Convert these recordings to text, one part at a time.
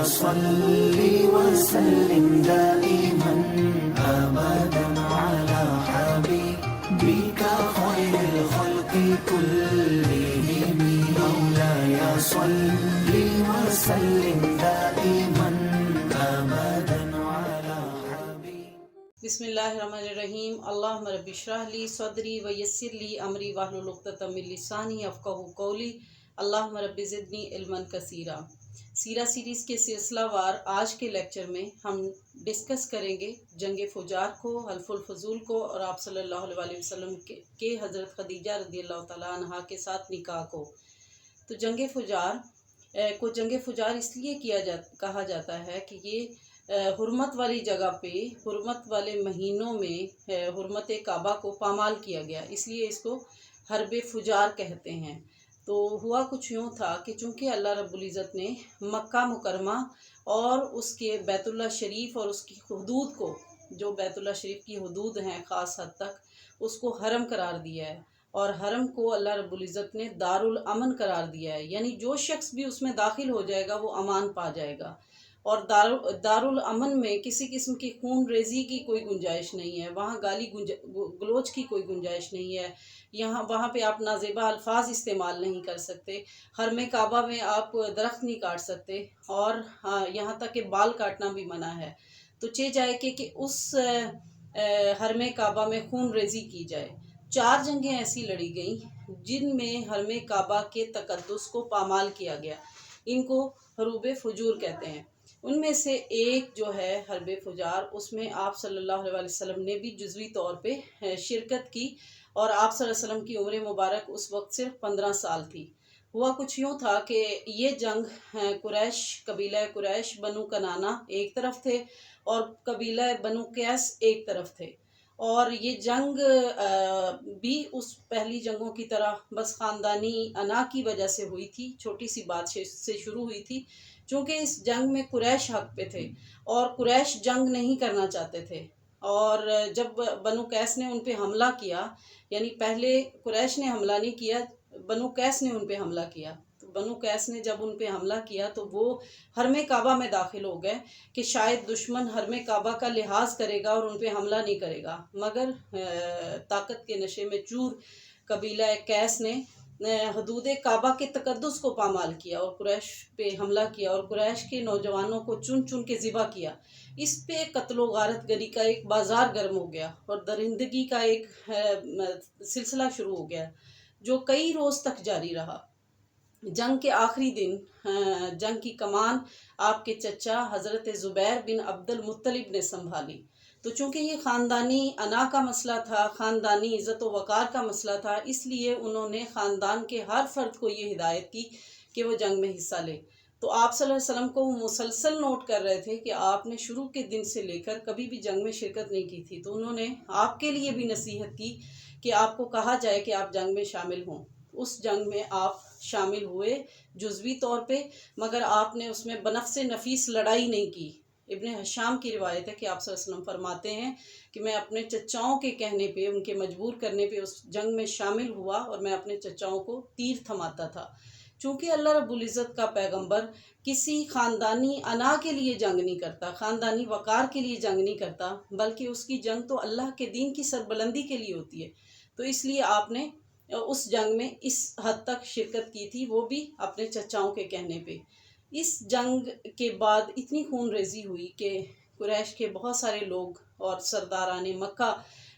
صل وسلم دائما أبدا على حبيبك خير الخلق كلهم مولاي صل وسلم دائما أبدا على حبيبك بسم اللہ الرحمن الرحیم اللہم رب اشرح لی صدری ویسر لی امری واحلل عقدۃ من لسانی یفقہوا قولی اللہم رب زدنی علما کثیرا۔ سیرہ سیریز کے سلسلہ وار آج کے لیکچر میں ہم ڈسکس کریں گے جنگ فجار کو، حلف الفضول کو اور آپ صلی اللہ علیہ وسلم کے حضرت خدیجہ رضی اللہ تعالیٰ عنہا کے ساتھ نکاح کو۔ تو جنگ فجار اس لیے کہا جاتا ہے کہ یہ حرمت والی جگہ پہ، حرمت والے مہینوں میں حرمت کعبہ کو پامال کیا گیا، اس لیے اس کو حرب فجار کہتے ہیں۔ تو ہوا کچھ یوں تھا کہ چونکہ اللہ رب العزت نے مکہ مکرمہ اور اس کے بیت اللہ شریف اور اس کی حدود کو، جو بیت اللہ شریف کی حدود ہیں خاص حد تک، اس کو حرم قرار دیا ہے، اور حرم کو اللہ رب العزت نے دار الامن قرار دیا ہے، یعنی جو شخص بھی اس میں داخل ہو جائے گا وہ امان پا جائے گا۔ اور دار الامن میں کسی قسم کی خون ریزی کی کوئی گنجائش نہیں ہے، وہاں گالی گلوچ کی کوئی گنجائش نہیں ہے، وہاں پہ آپ نازیبا الفاظ استعمال نہیں کر سکتے، حرم کعبہ میں آپ درخت نہیں کاٹ سکتے، اور یہاں تک کہ بال کاٹنا بھی منع ہے۔ تو جائے کہ اس حرم کعبہ میں خون ریزی کی جائے۔ 4 جنگیں ایسی لڑی گئیں جن میں حرم کعبہ کے تقدس کو پامال کیا گیا، ان کو حروب فجور کہتے ہیں۔ ان میں سے ایک جو ہے حرب فجار، اس میں آپ صلی اللہ علیہ وسلم نے بھی جزوی طور پہ شرکت کی، اور آپ صلی اللہ علیہ وسلم کی عمر مبارک اس وقت صرف 15 سال تھی۔ ہوا کچھ یوں تھا کہ یہ جنگ قریش، قبیلہ قریش بنو کنانہ ایک طرف تھے اور قبیلہ بنو قیس ایک طرف تھے، اور یہ جنگ بھی اس پہلی جنگوں کی طرح بس خاندانی انا کی وجہ سے ہوئی تھی، چھوٹی سی بات سے شروع ہوئی تھی، چونکہ اس جنگ میں قریش حق پہ تھے اور قریش جنگ نہیں کرنا چاہتے تھے۔ اور جب بنو قیس نے ان پہ حملہ کیا، یعنی پہلے قریش نے حملہ نہیں کیا، بنو قیس نے ان پہ حملہ کیا، تو بنو قیس نے جب ان پہ حملہ کیا تو وہ حرم کعبہ میں داخل ہو گئے کہ شاید دشمن حرم کعبہ کا لحاظ کرے گا اور ان پہ حملہ نہیں کرے گا، مگر طاقت کے نشے میں چور قبیلہ قیس نے حدود کعبہ کے تقدس کو پامال کیا اور قریش پہ حملہ کیا، اور قریش کے نوجوانوں کو چن چن کے ذبح کیا۔ اس پہ قتل و غارت گری کا ایک بازار گرم ہو گیا اور درندگی کا ایک سلسلہ شروع ہو گیا جو کئی روز تک جاری رہا۔ جنگ کے آخری دن جنگ کی کمان آپ کے چچا حضرت زبیر بن عبد المطلب نے سنبھالی۔ تو چونکہ یہ خاندانی انا کا مسئلہ تھا، خاندانی عزت و وقار کا مسئلہ تھا، اس لیے انہوں نے خاندان کے ہر فرد کو یہ ہدایت کی کہ وہ جنگ میں حصہ لے۔ تو آپ صلی اللہ علیہ وسلم کو وہ مسلسل نوٹ کر رہے تھے کہ آپ نے شروع کے دن سے لے کر کبھی بھی جنگ میں شرکت نہیں کی تھی، تو انہوں نے آپ کے لیے بھی نصیحت کی کہ آپ کو کہا جائے کہ آپ جنگ میں شامل ہوں۔ اس جنگ میں آپ شامل ہوئے جزوی طور پہ، مگر آپ نے اس میں بنفس نفیس لڑائی نہیں کی۔ ابن حشام کی روایت ہے کہ آپ صلی اللہ علیہ وسلم فرماتے ہیں کہ میں اپنے چچاؤں کے کہنے پہ، ان کے مجبور کرنے پہ اس جنگ میں شامل ہوا، اور میں اپنے چچاؤں کو تیر تھماتا تھا۔ چونکہ اللہ رب العزت کا پیغمبر کسی خاندانی انا کے لیے جنگ نہیں کرتا، خاندانی وقار کے لیے جنگ نہیں کرتا، بلکہ اس کی جنگ تو اللہ کے دین کی سربلندی کے لیے ہوتی ہے۔ تو اس لیے آپ نے اس جنگ میں اس حد تک شرکت کی تھی، وہ بھی اپنے چچاؤں کے کہنے پہ۔ اس جنگ کے بعد اتنی خون ریزی ہوئی کہ قریش کے بہت سارے لوگ اور سرداران مکہ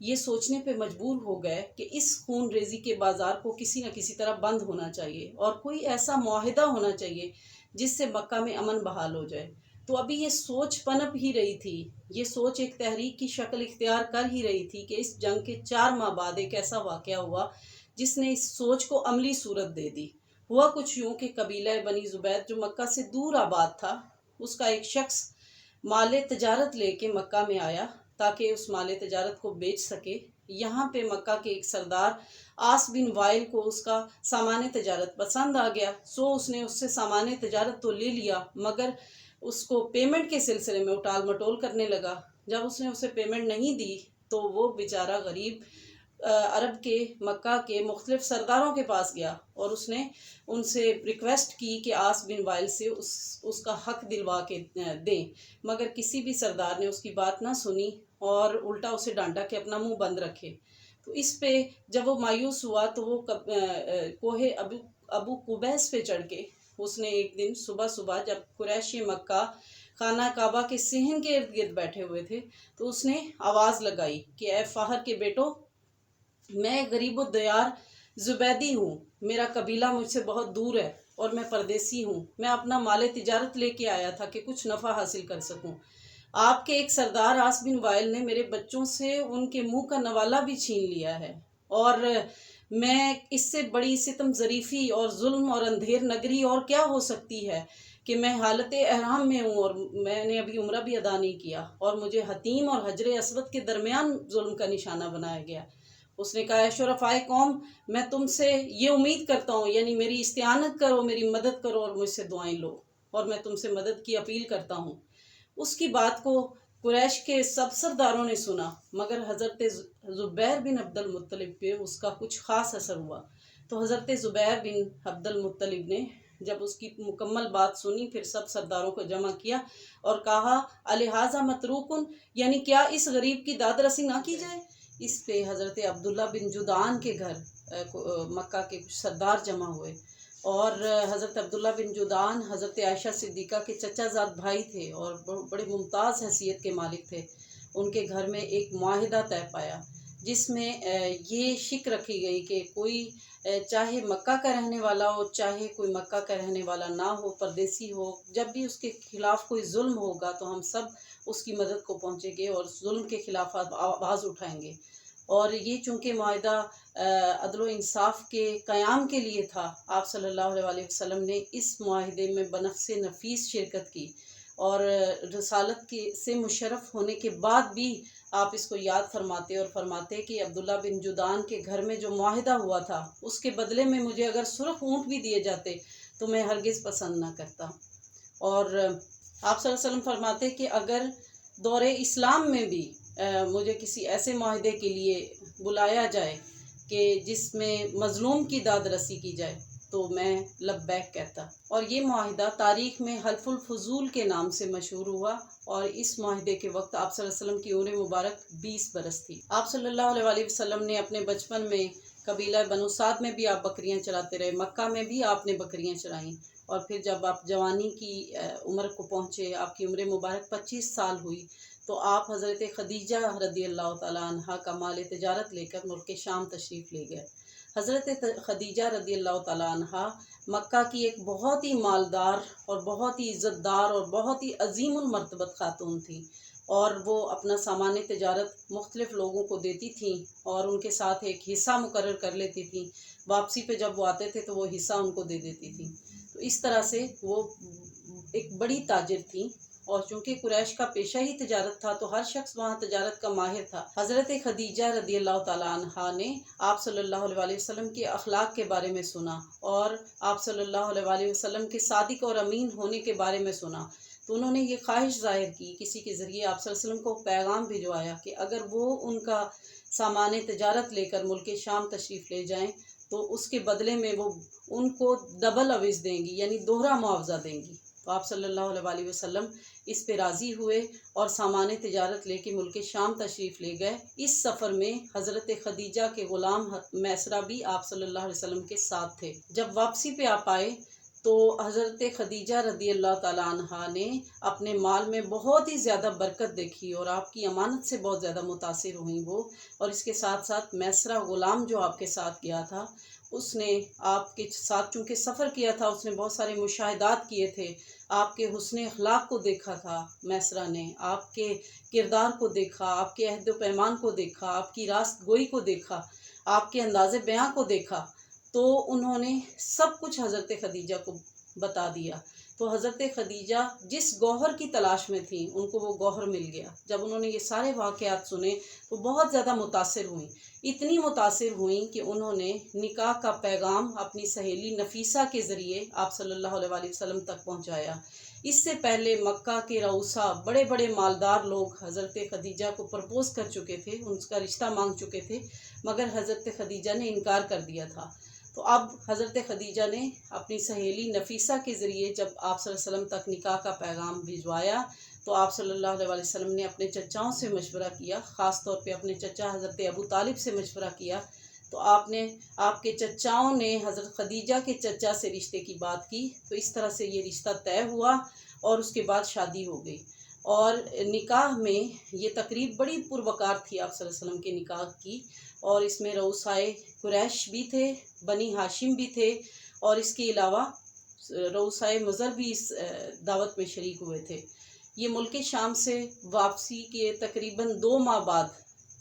یہ سوچنے پہ مجبور ہو گئے کہ اس خون ریزی کے بازار کو کسی نہ کسی طرح بند ہونا چاہیے، اور کوئی ایسا معاہدہ ہونا چاہیے جس سے مکہ میں امن بحال ہو جائے۔ تو ابھی یہ سوچ پنپ ہی رہی تھی، یہ سوچ ایک تحریک کی شکل اختیار کر ہی رہی تھی کہ اس جنگ کے 4 ماہ بعد ایک ایسا واقعہ ہوا جس نے اس سوچ کو عملی صورت دے دی۔ ہوا کچھ یوں کہ قبیلہ بنی زبید جو مکہ سے دور آباد تھا، اس کا ایک شخص مال تجارت لے کے مکہ میں آیا تاکہ اس مال تجارت کو بیچ سکے۔ یہاں پہ مکہ کے ایک سردار آس بن وائل کو اس کا سامان تجارت پسند آ گیا، سو اس نے اس سے سامان تجارت تو لے لیا، مگر اس کو پیمنٹ کے سلسلے میں اٹال مٹول کرنے لگا۔ جب اس نے اسے پیمنٹ نہیں دی تو وہ بیچارہ غریب عرب کے مکہ کے مختلف سرداروں کے پاس گیا اور اس نے ان سے ریکویسٹ کی کہ عاص بن وائل سے اس کا حق دلوا کے دیں، مگر کسی بھی سردار نے اس کی بات نہ سنی اور الٹا اسے ڈانٹا کہ اپنا منہ بند رکھے۔ تو اس پہ جب وہ مایوس ہوا تو وہ کوہ ابو قبیس پہ چڑھ کے اس نے ایک دن صبح صبح جب قریش مکہ خانہ کعبہ کے صحن کے ارد گرد بیٹھے ہوئے تھے تو اس نے آواز لگائی کہ اے فخر کے بیٹو، میں غریب الدیار زبیدی ہوں، میرا قبیلہ مجھ سے بہت دور ہے اور میں پردیسی ہوں، میں اپنا مال تجارت لے کے آیا تھا کہ کچھ نفع حاصل کر سکوں۔ آپ کے ایک سردار عاص بن وائل نے میرے بچوں سے ان کے منہ کا نوالا بھی چھین لیا ہے، اور میں اس سے بڑی ستم ظریفی اور ظلم اور اندھیر نگری اور کیا ہو سکتی ہے کہ میں حالت احرام میں ہوں اور میں نے ابھی عمرہ بھی ادا نہیں کیا اور مجھے حتیم اور حجر اسود کے درمیان ظلم کا نشانہ بنایا گیا۔ اس نے کہا اے شرفائے قوم، میں تم سے یہ امید کرتا ہوں، یعنی میری استعانت کرو، میری مدد کرو اور مجھ سے دعائیں لو، اور میں تم سے مدد کی اپیل کرتا ہوں۔ اس کی بات کو قریش کے سب سرداروں نے سنا، مگر حضرت زبیر بن عبد المطلب پہ اس کا کچھ خاص اثر ہوا۔ تو حضرت زبیر بن عبد المطلب نے جب اس کی مکمل بات سنی پھر سب سرداروں کو جمع کیا اور کہا الہٰذا متروکن، یعنی کیا اس غریب کی داد رسی نہ کی جائے؟ اس پہ حضرت عبداللہ بن جدعان کے گھر مکہ کے کچھ سردار جمع ہوئے، اور حضرت عبداللہ بن جدعان حضرت عائشہ صدیقہ کے چچا زاد بھائی تھے اور بڑے ممتاز حیثیت کے مالک تھے۔ ان کے گھر میں ایک معاہدہ طے پایا جس میں یہ شک رکھی گئی کہ کوئی چاہے مکہ کا رہنے والا ہو چاہے کوئی مکہ کا رہنے والا نہ ہو، پردیسی ہو، جب بھی اس کے خلاف کوئی ظلم ہوگا تو ہم سب اس کی مدد کو پہنچیں گے اور ظلم کے خلاف آواز اٹھائیں گے۔ اور یہ چونکہ معاہدہ عدل و انصاف کے قیام کے لیے تھا، آپ صلی اللہ علیہ وسلم نے اس معاہدے میں بنفس نفیس شرکت کی، اور رسالت سے مشرف ہونے کے بعد بھی آپ اس کو یاد فرماتے اور فرماتے کہ عبداللہ بن جدعان کے گھر میں جو معاہدہ ہوا تھا اس کے بدلے میں مجھے اگر سرخ اونٹ بھی دیے جاتے تو میں ہرگز پسند نہ کرتا۔ اور آپ صلی اللہ علیہ وسلم فرماتے کہ اگر دور اسلام میں بھی مجھے کسی ایسے معاہدے کے لیے بلایا جائے کہ جس میں مظلوم کی داد رسی کی جائے تو میں لبیک کہتا۔ اور یہ معاہدہ تاریخ میں حلف الفضول کے نام سے مشہور ہوا، اور اس معاہدے کے وقت آپ صلی اللہ علیہ وسلم کی عمر مبارک 20 برس تھی۔ آپ صلی اللہ علیہ وسلم نے اپنے بچپن میں قبیلہ بنو سعد میں بھی آپ بکریاں چراتے رہے، مکہ میں بھی آپ نے بکریاں چرائیں، اور پھر جب آپ جوانی کی عمر کو پہنچے، آپ کی عمر مبارک 25 سال ہوئی، تو آپ حضرت خدیجہ رضی اللہ تعالیٰ عنہ کا مال تجارت لے کر ملک شام تشریف لے گئے۔ حضرت خدیجہ رضی اللہ تعالیٰ عنہ مکہ کی ایک بہت ہی مالدار اور بہت ہی عزت دار اور بہت ہی عظیم المرتبت خاتون تھیں، اور وہ اپنا سامان تجارت مختلف لوگوں کو دیتی تھیں اور ان کے ساتھ ایک حصہ مقرر کر لیتی تھیں، واپسی پہ جب وہ آتے تھے تو وہ حصہ ان کو دے دیتی تھیں۔ تو اس طرح سے وہ ایک بڑی تاجر تھیں، اور چونکہ قریش کا پیشہ ہی تجارت تھا تو ہر شخص وہاں تجارت کا ماہر تھا۔ حضرت خدیجہ رضی اللہ تعالیٰ عنہ نے آپ صلی اللہ علیہ وسلم کے اخلاق کے بارے میں سنا اور آپ صلی اللہ علیہ وسلم کے صادق اور امین ہونے کے بارے میں سنا، تو انہوں نے یہ خواہش ظاہر کی، کسی کے ذریعے آپ صلی اللہ علیہ وسلم کو پیغام بھجوایا کہ اگر وہ ان کا سامان تجارت لے کر ملک شام تشریف لے جائیں تو اس کے بدلے میں وہ ان کو ڈبل عوض دیں گی، یعنی دوہرا معاوضہ دیں گی۔ تو آپ صلی اللہ علیہ وسلم اس پہ راضی ہوئے اور سامان تجارت لے کے ملک شام تشریف لے گئے۔ اس سفر میں حضرت خدیجہ کے غلام میسرہ بھی آپ صلی اللہ علیہ وسلم کے ساتھ تھے۔ جب واپسی پہ آپ آئے تو حضرت خدیجہ رضی اللہ تعالیٰ عنہ نے اپنے مال میں بہت ہی زیادہ برکت دیکھی اور آپ کی امانت سے بہت زیادہ متاثر ہوئیں وہ، اور اس کے ساتھ ساتھ میسرہ غلام جو آپ کے ساتھ گیا تھا اس نے آپ کے ساتھ چونکہ سفر کیا تھا، اس نے بہت سارے مشاہدات کیے تھے، آپ کے حسن اخلاق کو دیکھا تھا، میسرہ نے آپ کے کردار کو دیکھا، آپ کے عہد و پیمان کو دیکھا، آپ کی راست گوئی کو دیکھا، آپ کے انداز بیاں کو دیکھا، تو انہوں نے سب کچھ حضرت خدیجہ کو بتا دیا۔ تو حضرت خدیجہ جس گوہر کی تلاش میں تھیں ان کو وہ گوہر مل گیا۔ جب انہوں نے یہ سارے واقعات سنے تو بہت زیادہ متاثر ہوئیں، اتنی متاثر ہوئیں کہ انہوں نے نکاح کا پیغام اپنی سہیلی نفیسہ کے ذریعے آپ صلی اللہ علیہ وسلم تک پہنچایا۔ اس سے پہلے مکہ کے رؤسا بڑے بڑے مالدار لوگ حضرت خدیجہ کو پرپوز کر چکے تھے، ان کا رشتہ مانگ چکے تھے، مگر حضرت خدیجہ نے انکار کر دیا تھا۔ تو اب حضرت خدیجہ نے اپنی سہیلی نفیسہ کے ذریعے جب آپ صلی اللہ علیہ وسلم تک نکاح کا پیغام بھجوایا تو آپ صلی اللہ علیہ وسلم نے اپنے چچاؤں سے مشورہ کیا، خاص طور پہ اپنے چچا حضرت ابو طالب سے مشورہ کیا۔ تو آپ کے چچاؤں نے حضرت خدیجہ کے چچا سے رشتے کی بات کی، تو اس طرح سے یہ رشتہ طے ہوا اور اس کے بعد شادی ہو گئی۔ اور نکاح میں یہ تقریب بڑی پروقار تھی آپ صلی اللہ علیہ وسلم کے نکاح کی، اور اس میں رؤسائے قریش بھی تھے، بنی ہاشم بھی تھے، اور اس کے علاوہ رؤسائے مضر بھی اس دعوت میں شریک ہوئے تھے۔ یہ ملک شام سے واپسی کے تقریباً 2 ماہ بعد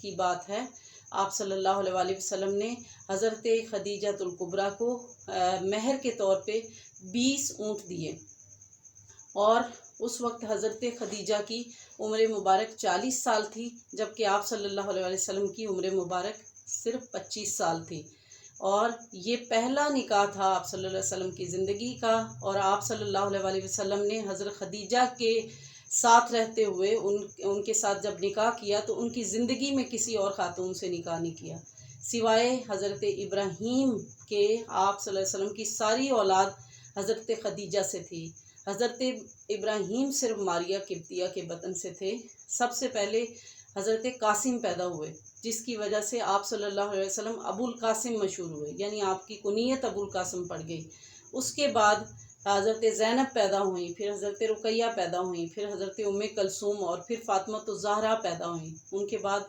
کی بات ہے۔ آپ صلی اللہ علیہ وسلم نے حضرت خدیجہ الکبریٰ کو مہر کے طور پہ 20 اونٹ دیے، اور اس وقت حضرت خدیجہ کی عمر مبارک 40 سال تھی، جبکہ آپ صلی اللہ علیہ وسلم کی عمر مبارک صرف 25 سال تھی۔ اور یہ پہلا نکاح تھا آپ صلی اللہ علیہ وسلم کی زندگی کا، اور آپ صلی اللہ علیہ وسلم نے حضرت خدیجہ کے ساتھ رہتے ہوئے ان کے ساتھ جب نکاح کیا تو ان کی زندگی میں کسی اور خاتون سے نکاح نہیں کیا سوائے حضرت ابراہیم کے۔ آپ صلی اللہ علیہ وسلم کی ساری اولاد حضرت خدیجہ سے تھی۔ حضرت ابراہیم صرف ماریہ قبطیہ کے بطن سے تھے۔ سب سے پہلے حضرت قاسم پیدا ہوئے، جس کی وجہ سے آپ صلی اللہ علیہ وسلم ابو القاسم مشہور ہوئے، یعنی آپ کی کنیت ابو القاسم پڑ گئی۔ اس کے بعد حضرت زینب پیدا ہوئیں، پھر حضرت رقیہ پیدا ہوئیں، پھر حضرت ام کلثوم، اور پھر فاطمۃ الزہرا پیدا ہوئیں۔ ان کے بعد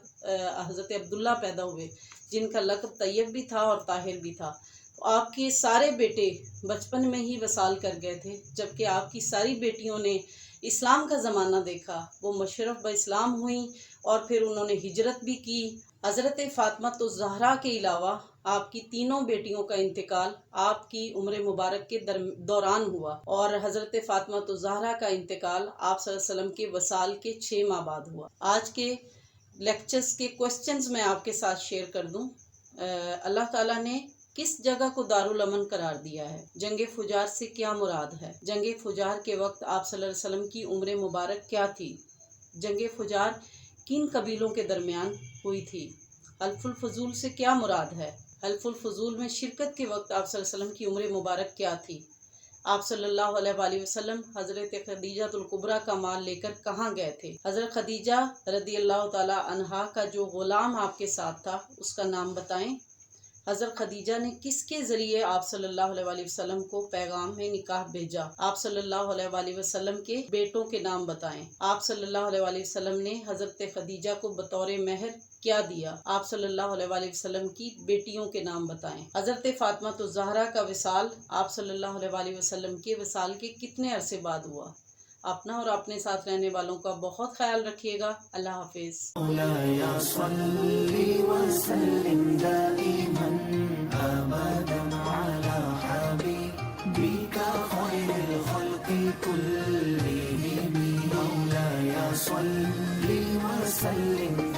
حضرت عبداللہ پیدا ہوئے، جن کا لقب طیب بھی تھا اور طاہر بھی تھا۔ تو آپ کے سارے بیٹے بچپن میں ہی وصال کر گئے تھے، جبکہ آپ کی ساری بیٹیوں نے اسلام کا زمانہ دیکھا، وہ مشرف باسلام ہوئیں، اور پھر انہوں نے ہجرت بھی کی۔ حضرت فاطمۃ الزہرا کے علاوہ آپ کی تینوں بیٹیوں کا انتقال آپ کی عمر مبارک کے دوران ہوا، اور حضرت فاطمۃ الزہرا کا انتقال آپ صلی اللہ علیہ وسلم کے وصال کے 6 ماہ بعد ہوا۔ آج کے لیکچرز کے کوسچنز میں آپ کے ساتھ شیئر کر دوں۔ اللہ تعالیٰ نے کس جگہ کو دارالامن قرار دیا ہے؟ جنگ فجار سے کیا مراد ہے؟ جنگ فجار کے وقت آپ صلی اللہ علیہ وسلم کی عمر مبارک کیا تھی؟ جنگ فجار کن قبیلوں کے درمیان ہوئی تھی؟ حلف الفضول سے کیا مراد ہے؟ حلف الفضول میں شرکت کے وقت آپ صلی اللہ علیہ وسلم کی عمر مبارک کیا تھی؟ آپ صلی اللہ علیہ وسلم حضرت خدیجہ الکبریٰ کا مال لے کر کہاں گئے تھے؟ حضرت خدیجہ رضی اللہ تعالی عنہا کا جو غلام آپ کے ساتھ تھا اس کا نام بتائیں۔ حضرت خدیجہ نے کس کے ذریعے آپ صلی اللہ علیہ وسلم کو پیغام میں نکاح بھیجا؟ آپ صلی اللہ علیہ وسلم کے بیٹوں کے نام بتائیں۔ آپ صلی اللہ علیہ وسلم نے حضرت خدیجہ کو بطور مہر کیا دیا؟ آپ صلی اللہ علیہ وسلم کی بیٹیوں کے نام بتائیں۔ حضرت فاطمۃ الزہرا کا وصال آپ صلی اللہ علیہ وسلم کے وصال کے کتنے عرصے بعد ہوا؟ اپنا اور اپنے ساتھ رہنے والوں کا بہت خیال رکھیے گا۔ اللہ حافظ۔ مولاي صل وسلم دائما أبدا على حبيبك خير الخلق كلهم مولاي صل وسلم